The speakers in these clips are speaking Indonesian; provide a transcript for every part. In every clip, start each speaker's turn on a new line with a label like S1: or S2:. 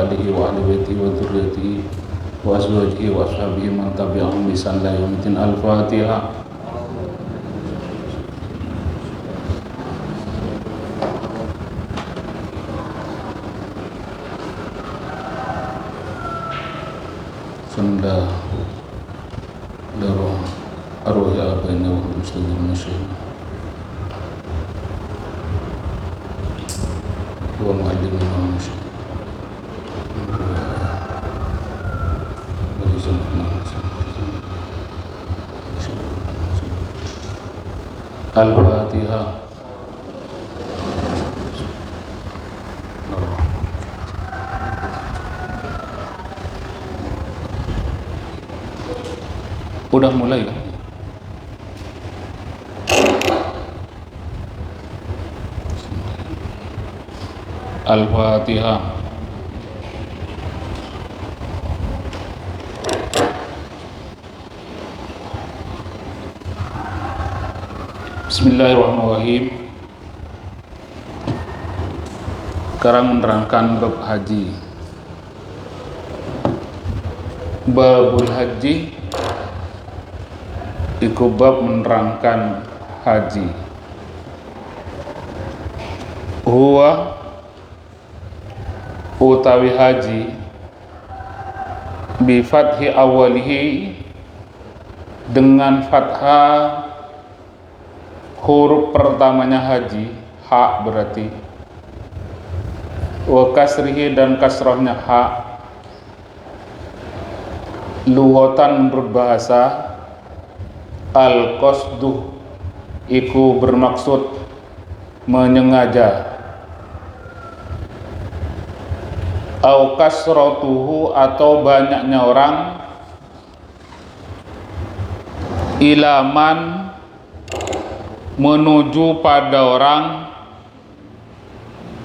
S1: alihi wa ahli baitihi wa dzurriyyatihi wa azwajihi wa ashabihi man tabi'ahum bi ihsan ila yaumil Al-Fatihah. Sunda darah arwah abaina wa muslimin masyayikh wa muallimina wa masyayikh Al-Fatihah. Udah mulai kan? Al-Fatihah. Bismillahirrahmanirrahim. Sekarang menerangkan bab haji. Babul haji iku bab menerangkan haji. Huwa utawi haji bi fathi awalihi dengan fathah huruf pertamanya haji, ha berarti, wa kasrihi dan kasrohnya ha, lughatan menurut bahasa, al-qasdu iku bermaksud menyengaja, au kasratuhu atau banyaknya orang, ilaman menuju pada orang,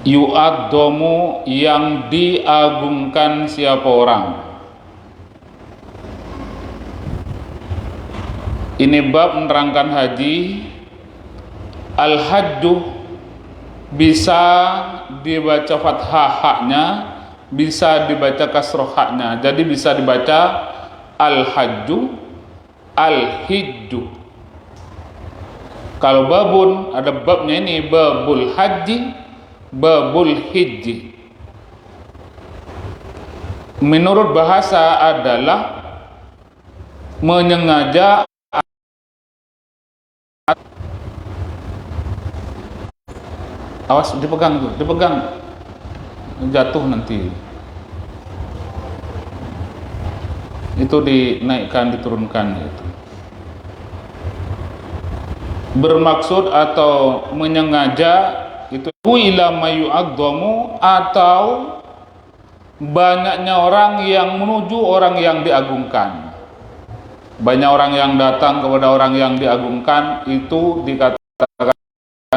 S1: yu'addomu yang diagungkan siapa orang. Ini bab menerangkan haji. Al-hajju bisa dibaca fathah haknya, bisa dibaca kasroh haknya. Jadi bisa dibaca al-hajju, al-hijju. Kalau babun, ada babnya ini, babul haji, babul hijji. Menurut bahasa adalah menyengaja. Awas, dipegang tuh, dipegang, jatuh nanti. Itu dinaikkan, diturunkan itu. Bermaksud atau menyengaja itu ila mayu'adzamu, atau banyaknya orang yang menuju orang yang diagungkan. Banyak orang yang datang kepada orang yang diagungkan, itu dikatakan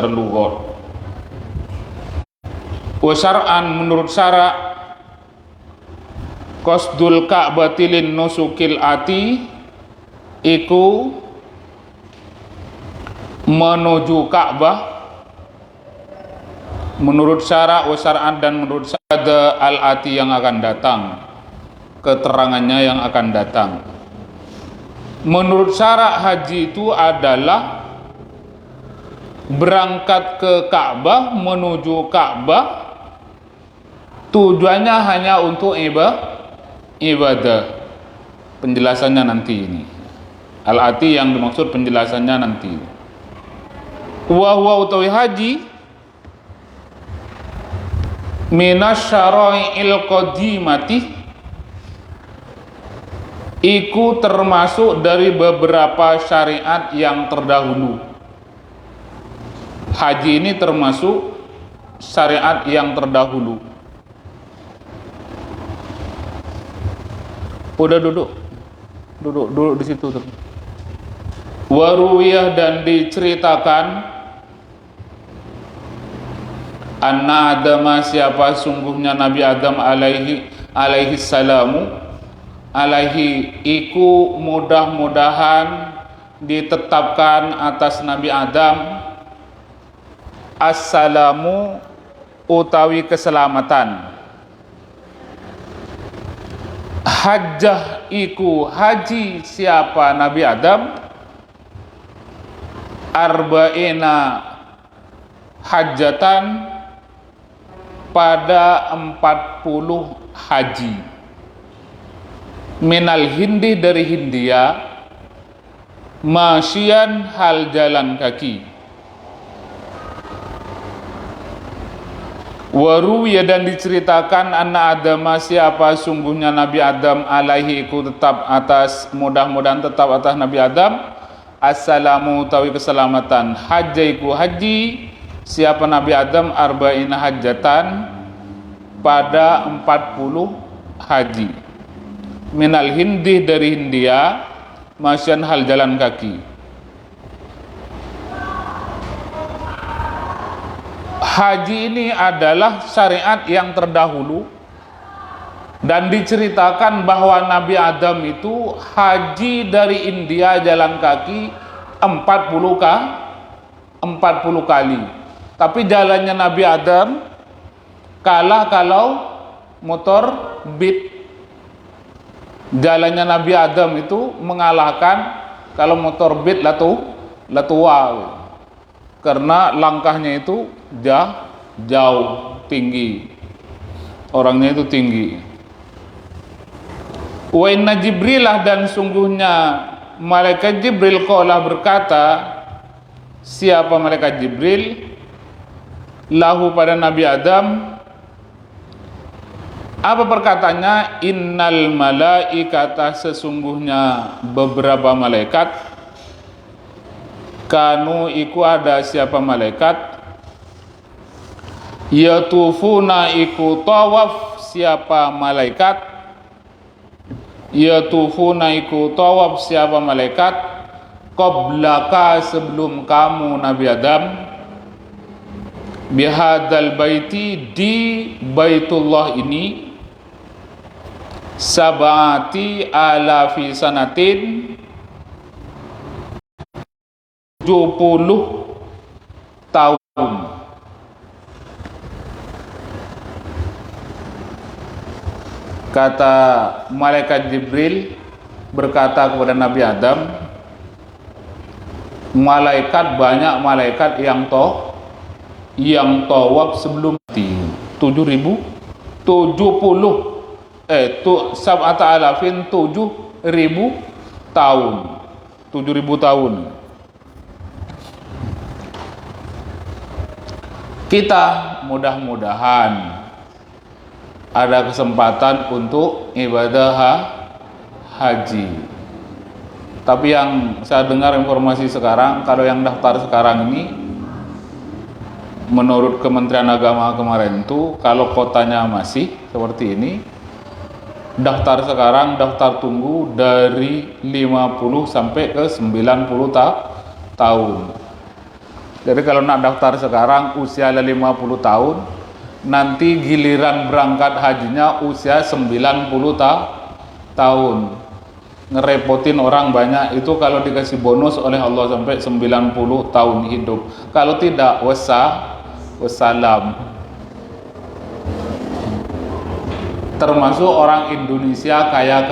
S1: lughat. Wa syar'an menurut syarak, qasdul ka'batilin nusukil ati iku menuju Ka'bah. Menurut syarak wa syar'an dan menurut syarak al-ati yang akan datang, keterangannya yang akan datang. Menurut syarak haji itu adalah berangkat ke Ka'bah, menuju Ka'bah, tujuannya hanya untuk ibadah. Penjelasannya nanti ini. Al-ati yang dimaksud penjelasannya nanti. Wa huwa utawi haji minas syara'i'il qadimati iku termasuk dari beberapa syariat yang terdahulu. Haji ini termasuk syariat yang terdahulu. Udah duduk di situ tuh. Waruwiyah dan diceritakan anna Adama siapa sungguhnya Nabi Adam alaihi salamu, alaihi iku mudah-mudahan ditetapkan atas Nabi Adam assalamu utawi keselamatan. hajjah iku haji siapa Nabi Adam arba'ina hajjatan pada 40 haji minal hindi dari Hindia masyian hal jalan kaki waruya dan diceritakan anak Adam siapa sungguhnya Nabi Adam alaihi ku tetap atas mudah-mudahan tetap atas Nabi Adam assalamu tawi keselamatan hajjaiku haji siapa Nabi Adam arba'ina hajjatan pada 40 haji minal hindi dari Hindia masyan hal jalan kaki. Haji ini adalah syariat yang terdahulu dan diceritakan bahwa Nabi Adam itu haji dari India jalan kaki 40 kali. Tapi jalannya Nabi Adam kalah kalau motor Beat. Jalannya Nabi Adam itu mengalahkan kalau motor Beat latua. Karena langkahnya itu jauh tinggi, orangnya itu tinggi. Wa inna Jibrilah dan sungguhnya malaikat Jibril qala berkata siapa malaikat Jibril lahu pada Nabi Adam apa perkataannya innal malaikata sesungguhnya beberapa malaikat kanu iku ada siapa malaikat yatufuna iku tawaf siapa malaikat yatufuna iku tawaf siapa malaikat qablaka sebelum kamu Nabi Adam bihadal baiti di Baitullah ini sab'ati alafi sanatin 70 tahun. Kata malaikat Jibril berkata kepada Nabi Adam, malaikat banyak malaikat yang tawaf sebelum 70 sab'ata alafin 7.000 tahun. 7.000 tahun. Kita mudah-mudahan ada kesempatan untuk ibadah haji. Tapi yang saya dengar informasi sekarang, kalau yang daftar sekarang ini, menurut Kementerian Agama kemarin itu, kalau kotanya masih seperti ini, daftar sekarang, daftar tunggu dari 50 sampai ke 90 tahun. Jadi kalau nak daftar sekarang usia 50 tahun, nanti giliran berangkat hajinya usia 90 tahun. Ngerepotin orang banyak itu kalau dikasih bonus oleh Allah sampai 90 tahun hidup. Kalau tidak wassalam. Termasuk orang Indonesia kaya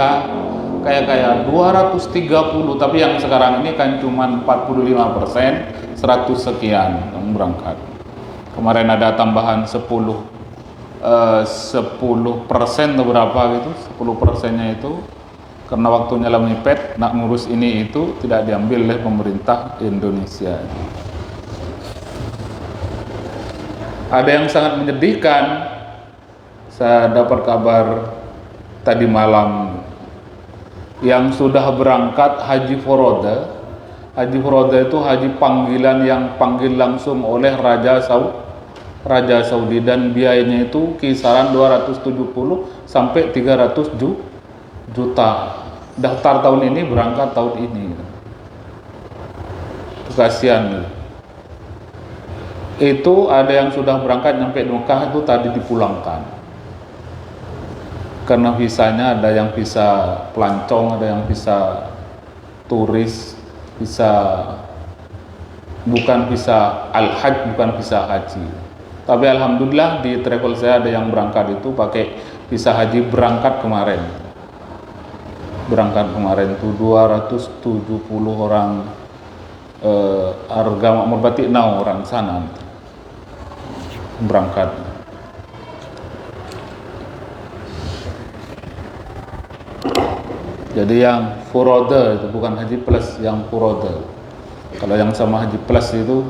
S1: 230, tapi yang sekarang ini kan cuma 45%, 100 sekian yang berangkat. Kemarin ada tambahan 10% atau berapa gitu, 10%-nya itu karena waktunya lemipet nak ngurus ini itu tidak diambil oleh pemerintah Indonesia. Ada yang sangat menyedihkan, saya dapat kabar tadi malam yang sudah berangkat haji foroda. Haji foroda itu haji panggilan yang panggil langsung oleh Raja Saudi dan biayanya itu kisaran 270 sampai 300 juta. Daftar tahun ini, berangkat tahun ini. Kasihan. Itu ada yang sudah berangkat nyampe Mekah itu tadi dipulangkan. Karena visanya ada yang visa pelancong, ada yang visa turis, bukan visa al-hajj, bukan visa haji. Tapi alhamdulillah di travel saya ada yang berangkat itu pakai visa haji berangkat kemarin. berangkat kemarin tuh 270 orang harga makmur batik orang sana berangkat. Jadi yang furoda itu bukan haji plus, yang furoda. Kalau yang sama haji plus itu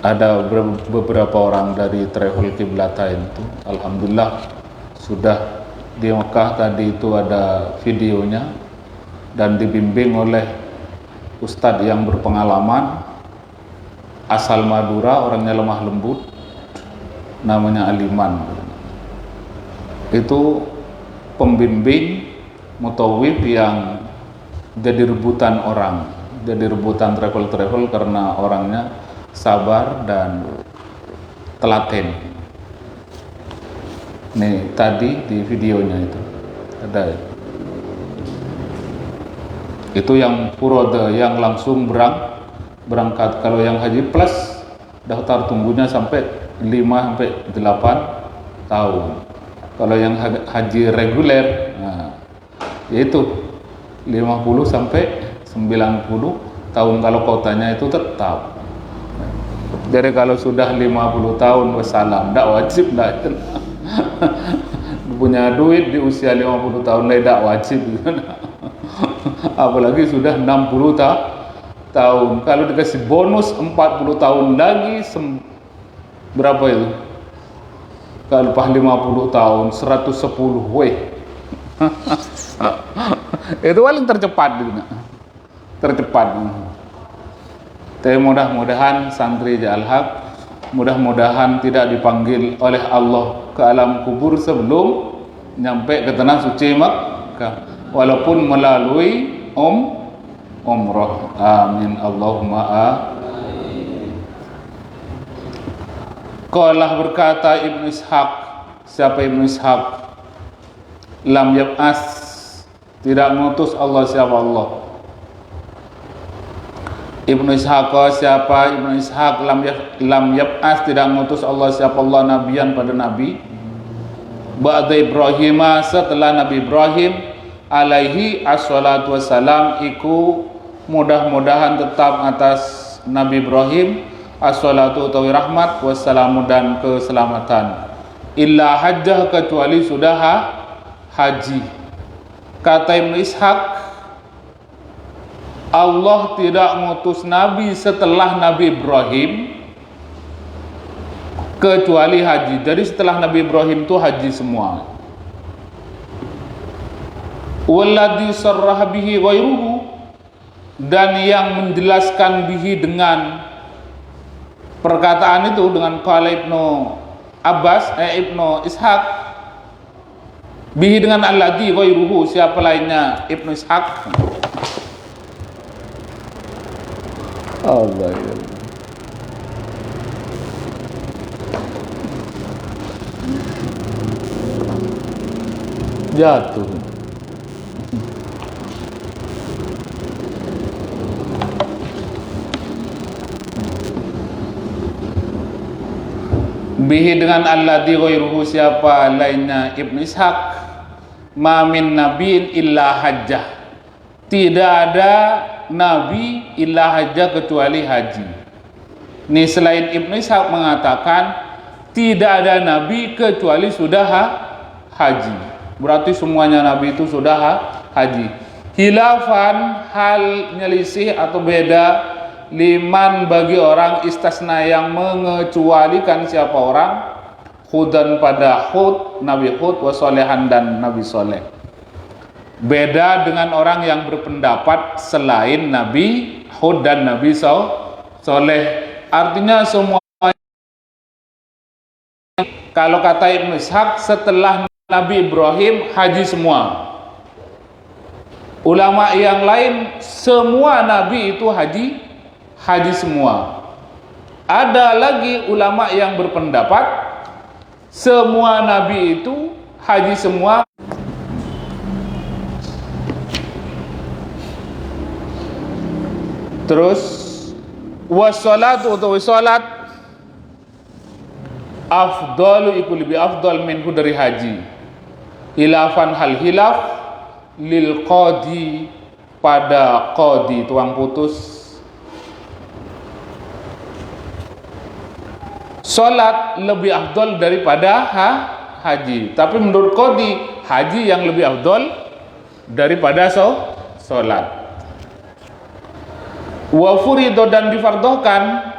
S1: ada beberapa orang dari travel Kiblatain itu, alhamdulillah sudah di Mekah. Tadi itu ada videonya dan dibimbing oleh ustadz yang berpengalaman, asal Madura, orangnya lemah lembut, namanya Aliman. Itu pembimbing mutawif yang jadi rebutan orang, jadi rebutan travel karena orangnya sabar dan telaten. Nih tadi di videonya itu ada. Itu yang furoda, yang langsung berangkat. Kalau yang haji plus daftar tunggunya sampai 5 sampai 8 tahun. Kalau yang haji reguler, nah, yaitu 50 sampai 90 tahun kalau kotanya itu tetap. Jadi kalau sudah 50 tahun wassalam, tidak wajib lah. Punya duit di usia 50 tahun tidak wajib. Apalagi sudah 60 tahun. Kalau dikasih bonus 40 tahun lagi, berapa itu? Kalau pas 50 tahun 110 weh. Itu paling tercepat gitu. Tercepat. Tapi mudah-mudahan santri Al-Haq, mudah-mudahan tidak dipanggil oleh Allah ke alam kubur sebelum nyampe ke tanah suci Makkah, walaupun melalui umrah. Amin Allahumma amin. Qalah berkata Ibnu Ishaq. Siapa Ibnu Ishaq? Lam yab'as, tidak mengutus Allah. Siapa Allah? Ibnu Ishaq. Siapa Ibnu Ishaq? Lam yab'as, tidak mengutus Allah. Siapa Allah? Nabiyan pada nabi ba'da Ibrahim, setelah Nabi Ibrahim alaihi assalatu wassalam. Iku mudah-mudahan tetap atas Nabi Ibrahim assalatu utawi rahmat, wassalamu dan keselamatan. Illa hajjah, kecuali sudah haji. Kata Ibnu Ishaq, Allah tidak mengutus Nabi setelah Nabi Ibrahim kecuali haji. Jadi setelah Nabi Ibrahim itu haji semua. Walladzi sarrah bihi ghairuhu, dan yang menjelaskan bihi dengan perkataan itu, dengan qala Ibnu Abbas, Ibnu Ishaq, bihi dengan alladzi ghairuhu, siapa lainnya? Ibnu Ishaq. Allah ya. Jatuh. Bihi dengan alladzi ghairuhu, siapa lainnya? Ibnu Ishaq. Ma min nabiin illa hajjah, tidak ada nabi illa hajjah, kecuali haji. Nih selain Ibnu Ishaq mengatakan tidak ada nabi kecuali sudah haji. Berarti semuanya nabi itu sudah haji. Hilafan, hal nyelisih atau beda, liman bagi orang istasna yang mengecualikan siapa orang, Hudan pada Hud, Nabi Hud, wasolehan dan Nabi Soleh. Beda dengan orang yang berpendapat selain Nabi Hud dan Nabi Soleh. Artinya semua, kalau kata Ibnu Ishaq, setelah Nabi Ibrahim haji semua. Ulama yang lain semua Nabi itu haji semua. Ada lagi ulama yang berpendapat semua Nabi itu haji semua. Terus wassalatu atau salat afdalu iku lebih afdal minhu dari haji. Hilafan hal hilaf, lil qadi, pada qadi tuang putus. Salat lebih afdol daripada haji, tapi menurut qadi haji yang lebih afdol daripada salat. Wa furido, dan difardohkan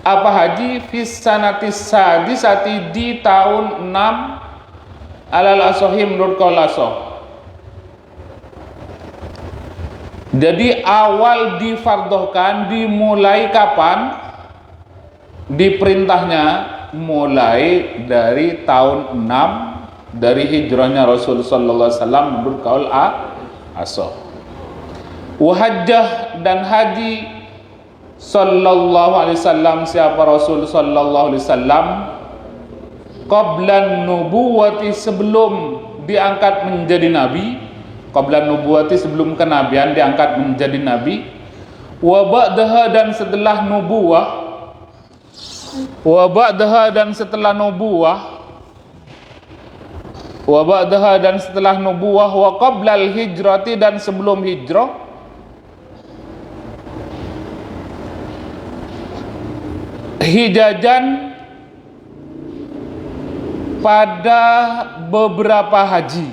S1: apa haji fis sanatis sadisati, di tahun 6 alal asohi, menurut qaul asoh. Jadi awal difardohkan dimulai kapan? Diperintahnya mulai dari tahun 6 dari hijrahnya Rasul sallallahu alaihi wasallam, menurut qaul asoh. Wahajjah, dan haji sallallahu alaihi wasallam, siapa Rasul sallallahu alaihi wasallam, qablan nubuwati, sebelum diangkat menjadi nabi, qablan nubuwati, sebelum kenabian diangkat menjadi nabi, wa ba'daha, dan setelah nubuwah, wa ba'daha, dan setelah nubuwah, wa ba'daha, dan setelah nubuwah, wa qablal hijrati, dan sebelum hijrah, hijajan, pada beberapa haji,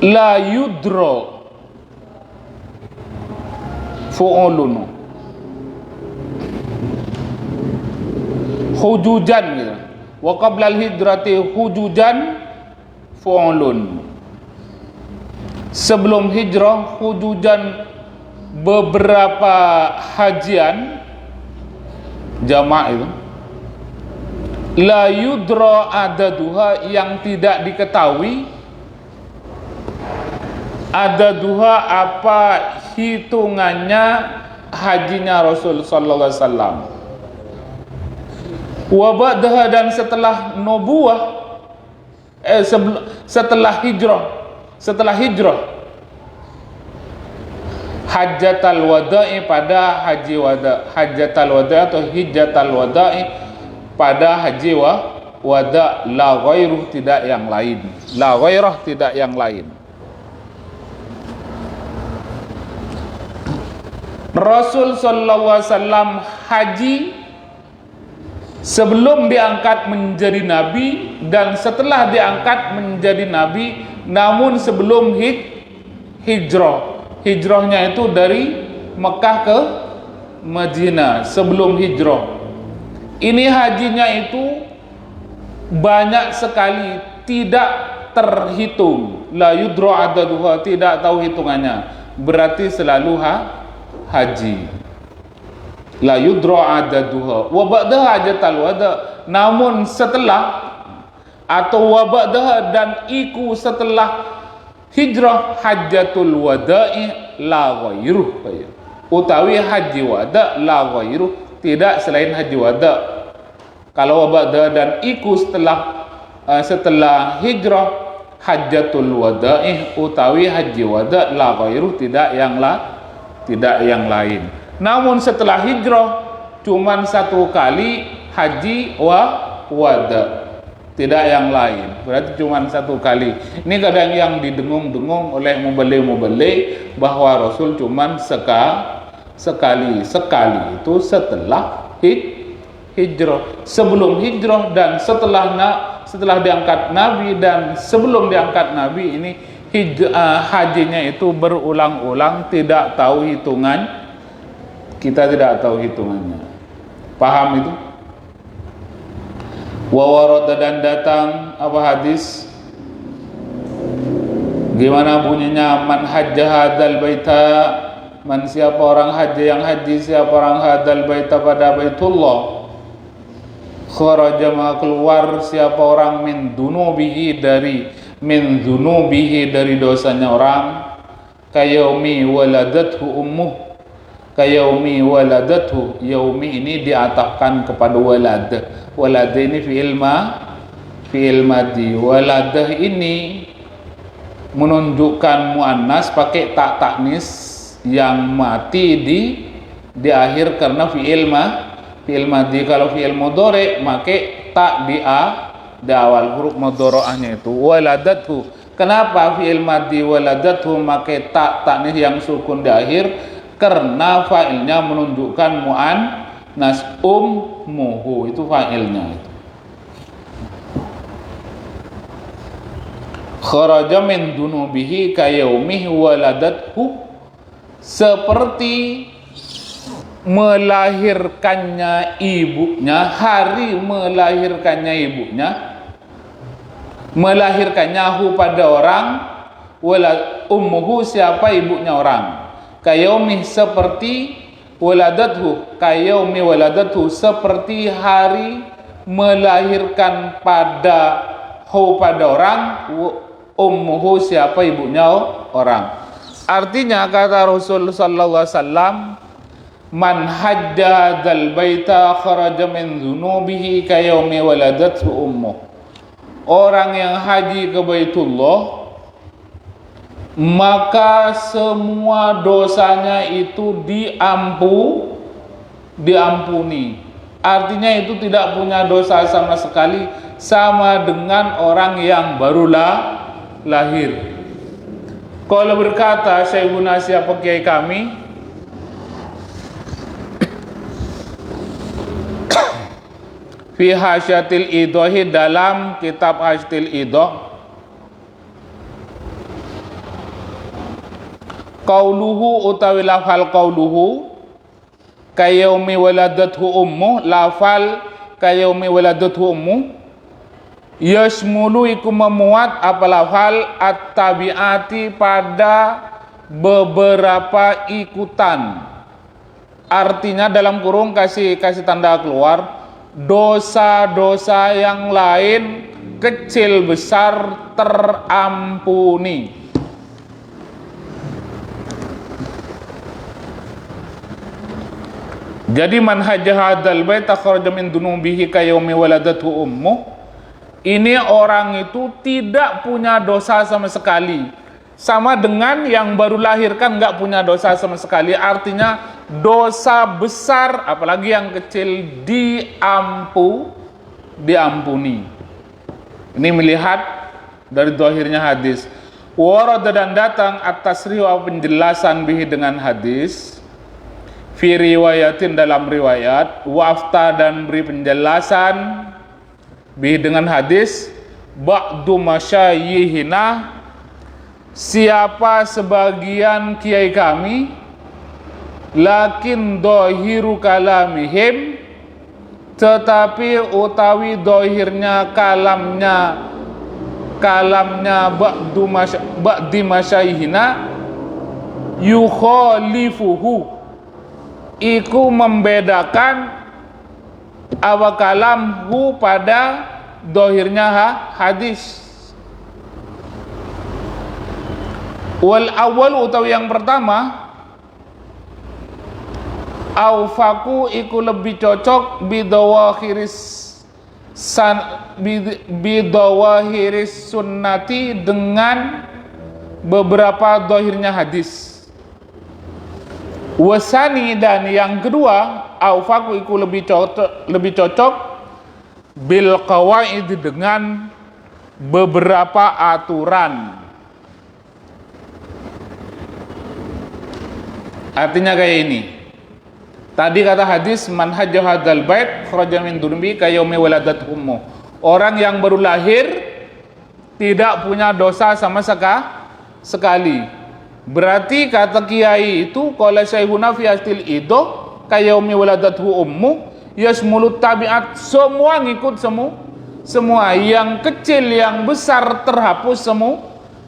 S1: la yudro fu'ulunu, hujujan gitu. Wa qablal hijrati hujujan fu'ulun, sebelum hijrah hujujan, beberapa hajian, jamak itu. La yudra adaduha, yang tidak diketahui adaduha, apa hitungannya hajinya Rasul sallallahu alaihi wasallam. Wa ba'daha, dan setelah nubuwah, setelah hijrah hajjatal wada'i, pada haji wada, hajjatal wada atau hijjatal wada'i, pada haji wada, la ghairuh, tidak yang lain, la ghairah, tidak yang lain. Rasul sallallahu alaihi wasallam haji sebelum diangkat menjadi nabi dan setelah diangkat menjadi nabi, namun sebelum hijrahnya itu dari Mekah ke Madinah, sebelum hijrah. Ini hajinya itu banyak sekali, tidak terhitung. La yudra adaduha, tidak tahu hitungannya, berarti selalu haji. La yudra adaduha wa ba'daha hajatal wada, namun setelah atau wa ba'daha, dan iku setelah hijrah, hajjatul wada'i la ghairuh, utawi haji wada la ghairuh, tidak selain haji wada. Kalau wabada dan iku setelah hijrah, hajjatul wada'i, utawi haji wada la ghairuh, tidak yang lain. Namun setelah hijrah cuman satu kali haji wada, tidak yang lain, berarti cuman satu kali. Ini kadang yang didengung-dengung oleh mubalik bahwa Rasul cuman sekali itu setelah hijrah, sebelum hijrah dan setelah diangkat Nabi dan sebelum diangkat Nabi. Ini hajinya itu berulang-ulang, tidak tahu hitungan, kita tidak tahu hitungannya. Paham itu? Wa warada, dan datang apa hadis, gimana bunyinya, man hajja hadzal baita, man, siapa orang haji yang haji, siapa orang hadal baita, pada baitullah, kharaja, maka keluar, siapa orang min dunubihi, dari dosanya orang, kayaumi waladathu ummuh, kayaumi waladathu, yaumi ini diatafkan kepada walad ini fi'il madi, waladah ini menunjukkan muannas pakai tak taknis yang mati di akhir karena fi'il madi. Kalau fi'il mudhari make tak di awal huruf mudhari'ahnya itu waladathu. Kenapa fi'il madhi waladathu make tak nih yang sukun di akhir? Karena fa'ilnya menunjukkan mu'annas ummuhu, itu fa'ilnya itu. Kharaja min dunubihi kayaumih waladathu, seperti melahirkannya ibunya, hari melahirkannya ibunya, melahirkannya hu pada orang, wala ummuhu siapa ibunya orang, kayaumih seperti waladathu, kayaumi waladathu seperti hari melahirkan pada hu pada orang, ummuhu siapa ibunya orang. Artinya kata Rasul sallallahu alaihi wasallam, man hajja hadzal baita kharaja min dzunubihi kayaumi waladathu ummuh. Orang yang haji ke Baitullah maka semua dosanya itu diampuni. Artinya itu tidak punya dosa sama sekali, sama dengan orang yang barulah lahir. Kalau berkata Syekhuna siapa kiai kami, fi hasyatil idohi, dalam kitab hasyatil idoh, qauluhu utawi lafal qauluhu kayaumi waladathu ummu, lafal kayaumi waladathu ummu yasmulu iku memuat apa lafal at-tabi'ati pada beberapa ikutan. Artinya dalam kurung kasih tanda keluar, dosa-dosa yang lain kecil besar terampuni. Jadi man hajja hadzal baita kharaja min dunubihi kayaumi waladathu ummu. Ini orang itu tidak punya dosa sama sekali, sama dengan yang baru lahir kan nggak punya dosa sama sekali. Artinya dosa besar apalagi yang kecil diampuni. Ini melihat dari zahirnya hadis. Warada dan datang at-tasrihu penjelasan bihi dengan hadis, fi riwayatin dalam riwayat, wafta dan beri penjelasan bihi dengan hadis, ba'du masyayihina siapa sebagian kiai kami, lakin dohiru kalamihim tetapi utawi dohirnya kalamnya ba'di masyayihina yukhalifuhu, iku membedakan awakalamhu pada dohirnya hadis. Wal awal utawi yang pertama, aufaku iku lebih cocok bidawahiris sunnati dengan beberapa dohirnya hadis. Wasani dan yang kedua, aufaku iku lebih cocok bil qawaid dengan beberapa aturan. Artinya kayak ini. Tadi kata hadis man hajja hadzal bait kharaja min dunubi kayaumi waladathu ummu. Orang yang baru lahir tidak punya dosa sama sekali. Berarti kata kiai itu qala syaihuna fi astil ido kayaumi waladathu ummu yasmulut tabiat, semua ngikut semua yang kecil yang besar terhapus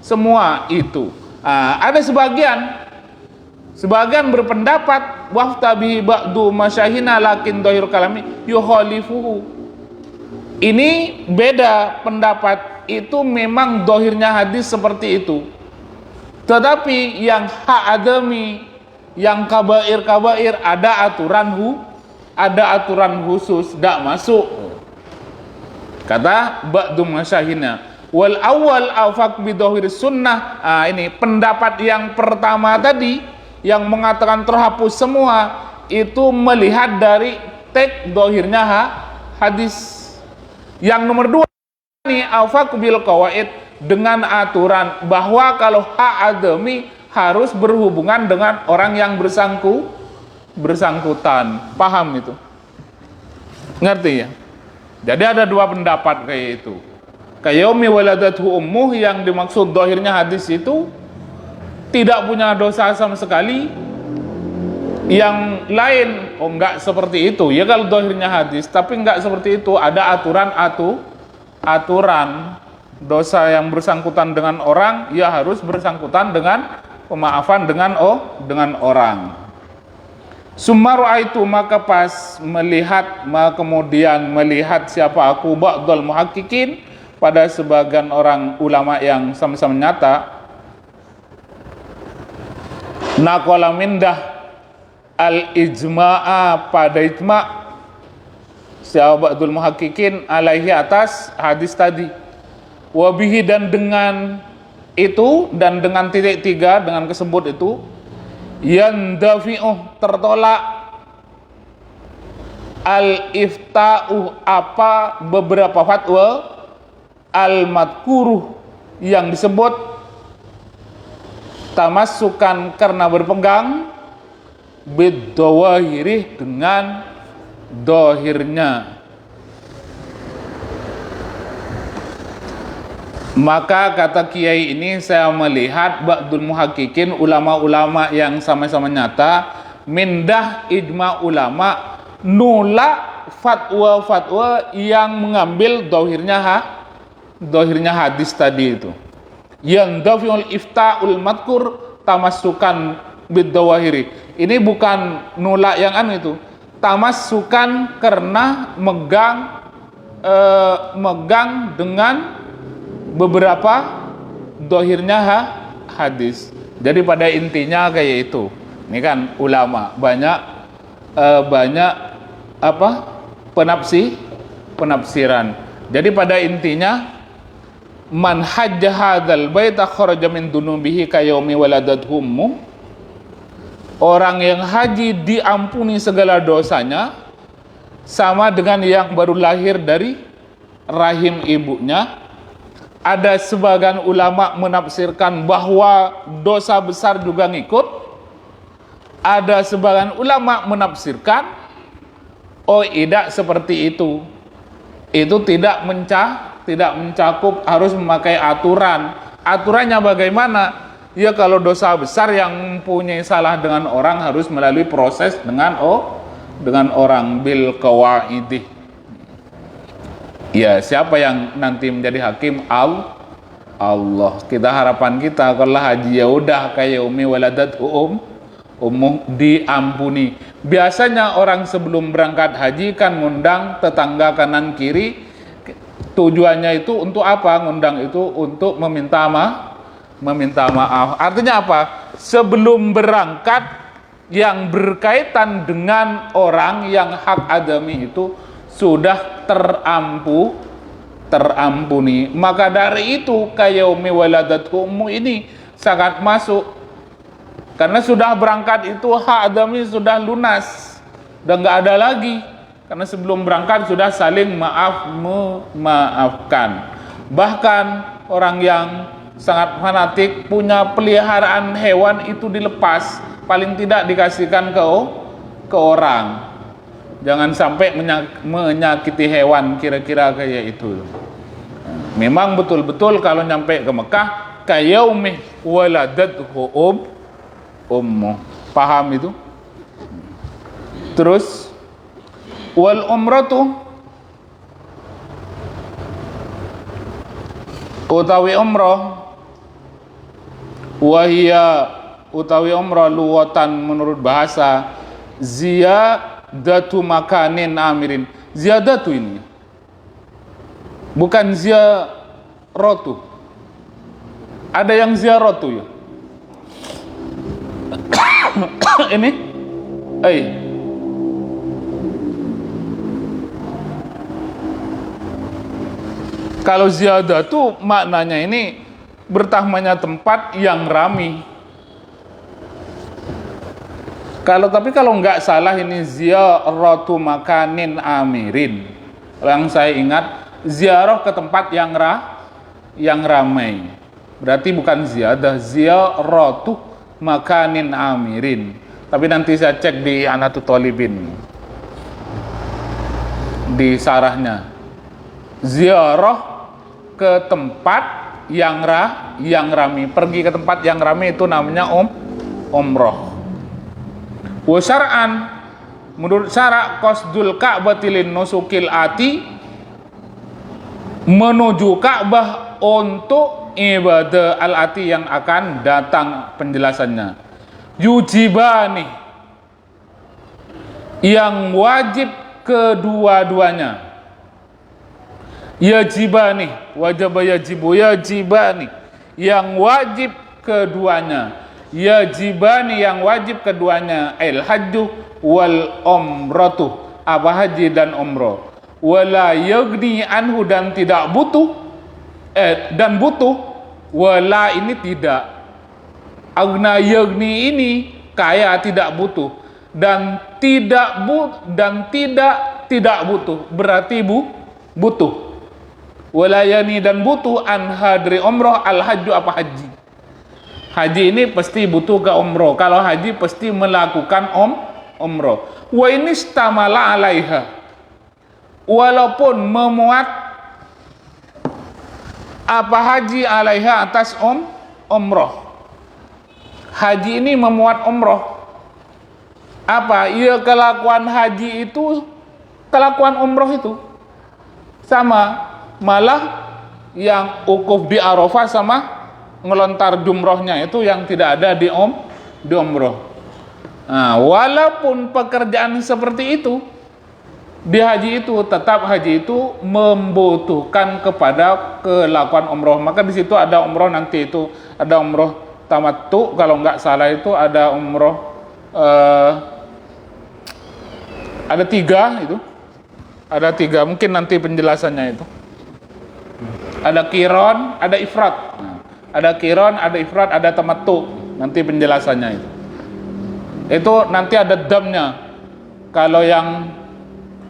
S1: semua itu. Ada sebagian berpendapat waftabi ba'du masyahina lakin dohir kalami yukhalifuhu. Ini beda pendapat, itu memang dohirnya hadis seperti itu. Tetapi yang hak adami, yang kabair ada aturan khusus, tidak masuk. Kata ba'du masyahina. Wal awal afaq bi dhahir sunnah. Ini pendapat yang pertama tadi yang mengatakan terhapus semua itu melihat dari teks dhahirnya hadis. Yang nomor dua afaq bil qawaid, dengan aturan bahwa kalau hak adami harus berhubungan dengan orang yang bersangkutan. Paham itu? Ngerti ya? Jadi ada dua pendapat kayak itu. Kayaumi waladathu ummuh, yang dimaksud dohirnya hadis itu tidak punya dosa sama sekali. Yang lain, oh enggak seperti itu. Ya kalau dohirnya hadis, tapi enggak seperti itu. Ada aturan dosa yang bersangkutan dengan orang, ya harus bersangkutan dengan pemaafan dengan orang. Summa ra'aitu, maka pas melihat, kemudian melihat siapa aku, ba'dul muhaqqiqin, pada sebagian orang ulama yang sama-sama nyata, naqala mindah al-ijma'a, pada ijma' siapa ba'dul muhaqqiqin alaihi, atas hadis tadi. Wabihi, dan dengan itu, dan dengan titik tiga, dengan kesebut itu, yandafi'uh, tertolak, al-ifta'u, apa beberapa fatwa, al-madkuruh, yang disebut, tamassukan, karena berpegang, bid-dawahiri, dengan dohirnya. Maka kata kiai ini, saya melihat ba'dul muhaqqiqin, ulama-ulama yang sama-sama nyata, mindah ijma ulama, nolak fatwa-fatwa yang mengambil dohirnya hadis tadi itu. Yang dafiul ifta'ul madkur tamassukan bid-dawahiri. Ini bukan nolak yang itu. Tamassukan karena megang dengan beberapa dohirnya hadis. Jadi pada intinya kayak itu. Ini kan ulama banyak penafsiran. Jadi pada intinya, man hajja hadzal baita kharaja min dunubihi kayaumi waladathu ummu. Orang yang haji diampuni segala dosanya sama dengan yang baru lahir dari rahim ibunya. Ada sebagian ulama menafsirkan bahwa dosa besar juga ngikut. Ada sebagian ulama menafsirkan, oh tidak seperti itu. Itu tidak mencakup, harus memakai aturan. Aturannya bagaimana? Ya kalau dosa besar yang mempunyai salah dengan orang harus melalui proses dengan orang bil qawaidih. Ya, siapa yang nanti menjadi hakim? Allah. Kita harapan kita kalau haji ya udah kayak umi waladathu ummuh, diampuni. Biasanya orang sebelum berangkat haji kan ngundang tetangga kanan kiri. Tujuannya itu untuk apa? Ngundang itu untuk meminta maaf. Artinya apa? Sebelum berangkat yang berkaitan dengan orang yang hak adami itu sudah terampuni. Maka dari itu kayaumi waladathu ummu ini sangat masuk, karena sudah berangkat itu hak adami sudah lunas, dan nggak ada lagi, karena sebelum berangkat sudah saling memaafkan. Bahkan orang yang sangat fanatik punya peliharaan hewan itu dilepas, paling tidak dikasihkan ke orang. Jangan sampai menyakiti hewan, kira-kira kayak itu. Memang betul-betul kalau nyampe ke Mekah kayaumi waladathu ummu. Paham itu? Terus wal umratu, utawi umrah, wahia utawi umrah luwatan menurut bahasa ziyadatu makanin amirin. Ziyadatu ini bukan ziyaratu. Ada yang ziyaratu ya. Ini kalau ziyadatu maknanya ini bertambahnya tempat yang ramai. Tapi kalau nggak salah ini ziyaratu makanin amirin. Yang saya ingat ziarah ke tempat yang ramai. Berarti bukan ziyadah, ziyaratu makanin amirin. Tapi nanti saya cek di Anatut Thalibin di sarahnya. Ziarah ke tempat yang ramai. Pergi ke tempat yang ramai itu namanya umroh. Wa syar'an, menurut syarak qasdul ka'batil nusukil ati, menuju Ka'bah untuk ibadah al-ati yang akan datang, penjelasannya. Yujibani, yang wajib kedua-duanya. Yajibani, wajib yajibu, yajibani, yang wajib keduanya. Yajibani, yang wajib keduanya. El hajju wal umratu, apa haji dan umroh. Wala yagni anhu, dan tidak butuh, dan butuh. Wala ini tidak. Agna yagni ini kaya, tidak butuh. Dan tidak tidak butuh, berarti butuh. Walayani, dan butuh an hadri umroh al hajju, apa haji. Haji ini pasti butuh ke umroh. Kalau haji pasti melakukan umroh. Wa ini istamala alaiha, walaupun memuat apa haji alaiha, atas umroh. Haji ini memuat umroh. Apa? Ya, kelakuan haji itu, kelakuan umroh itu sama. Malah yang ukuf di Arafah sama ngelontar jumrohnya itu yang tidak ada di umroh. Nah, walaupun pekerjaan seperti itu di haji itu, tetap haji itu membutuhkan kepada kelakuan umroh. Maka di situ ada umroh, nanti itu ada umroh tamattu, kalau nggak salah itu ada umroh ada 3 itu, ada 3, mungkin nanti penjelasannya itu. Ada kiron, ada ifrat. Ada kiron, ada ifrat, ada tamattu. Nanti penjelasannya itu. Itu nanti ada damnya. Kalau yang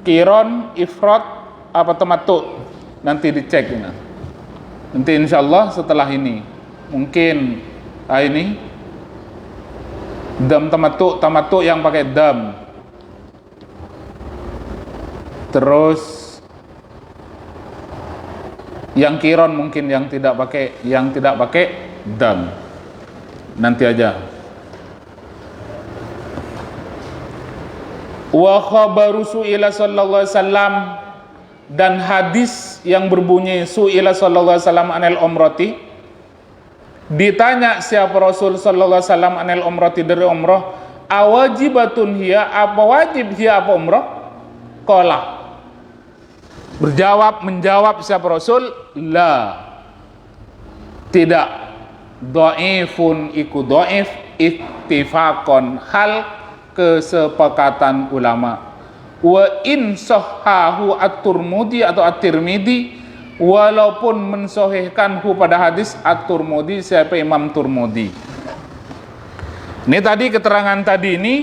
S1: kiron, ifrat, apa tamattu, nanti dicek ini. Nanti insyaallah setelah ini, mungkin ini dam tamattu yang pakai dam. Terus yang kiron mungkin yang tidak pakai dam. Nanti aja. Wa khabaru su'ila sallallahu alaihi wasallam, dan hadis yang berbunyi su'ila sallallahu alaihi wasallam anil umrati, ditanya siapa Rasul sallallahu alaihi wasallam anil umrati, dari umrah, awajibatun hiya, apa wajib hiya, apa umrah? Qala, menjawab siapa Rasul, la, tidak. Dhaifun iku dhaif, ittifaqon, hal kesepakatan ulama. Wa in sahhahu at-Tirmidzi atau at-Tirmidzi, walaupun mensahihkanhu pada hadis at-Tirmidzi, siapa Imam Tirmidzi. Ini tadi keterangan tadi ini,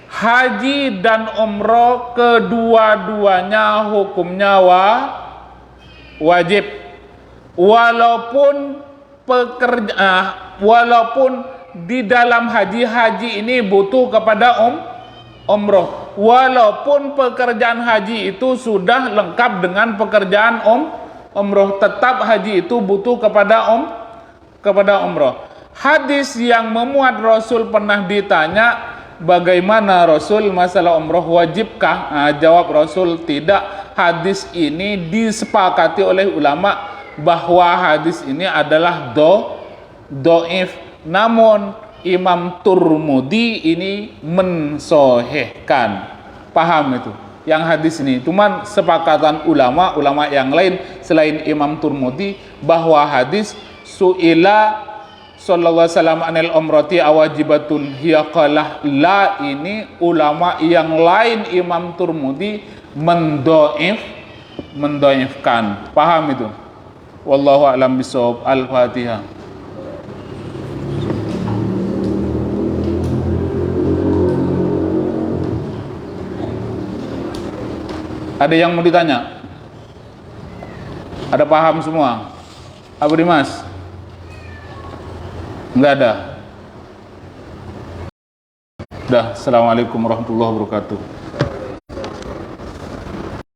S1: haji dan umroh kedua-duanya hukumnya wajib, walaupun di dalam haji ini butuh kepada umroh, walaupun pekerjaan haji itu sudah lengkap dengan pekerjaan umroh, tetap haji itu butuh kepada umroh. Hadis yang memuat Rasul pernah ditanya, bagaimana Rasul masalah umroh wajibkah? Nah, jawab Rasul, tidak. Hadis ini disepakati oleh ulama bahwa hadis ini adalah dhaif. Namun Imam Tirmidzi ini mensahihkan. Paham itu? Yang hadis ini cuman sepakatan ulama yang lain selain Imam Tirmidzi bahwa hadis su'ila sallallahu alaihi wasallam anil umrati awajibatun hiya qalah la, ini ulama yang lain Imam Tirmidzi mendoifkan. Paham itu? Wallahu a'lam bishawab. Al-Fatihah. Ada yang mau ditanya? Ada paham semua? Abu Dimas? Enggak ada. Dah, assalamualaikum warahmatullahi wabarakatuh.